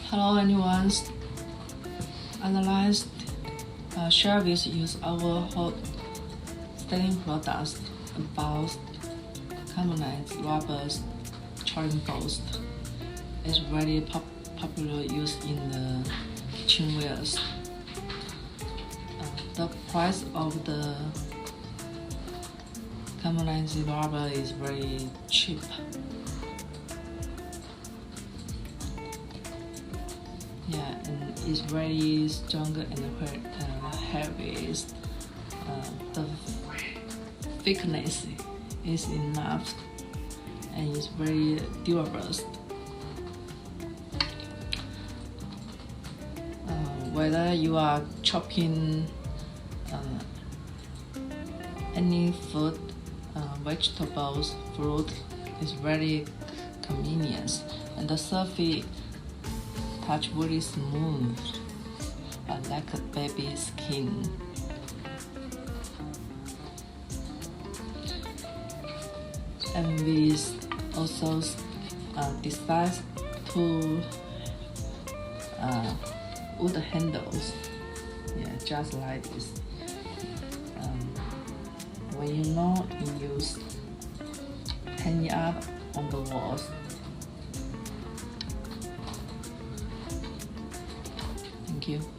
Hello anyone. Analyzed share with you our hot styling products about carbonized rubbers charring post. It's very popular used in the kitchenwares. The price of the carbonized rubber is very cheap. Yeah, and it's very strong and heavy. The thickness is enough and it's very durable. Whether you are chopping any food, vegetables, fruit, is very convenient, and the surface touch very smooth, like a baby skin. And we also decide to wood handles, yeah, just like this. When you know you use hanging up on the walls. Thank you.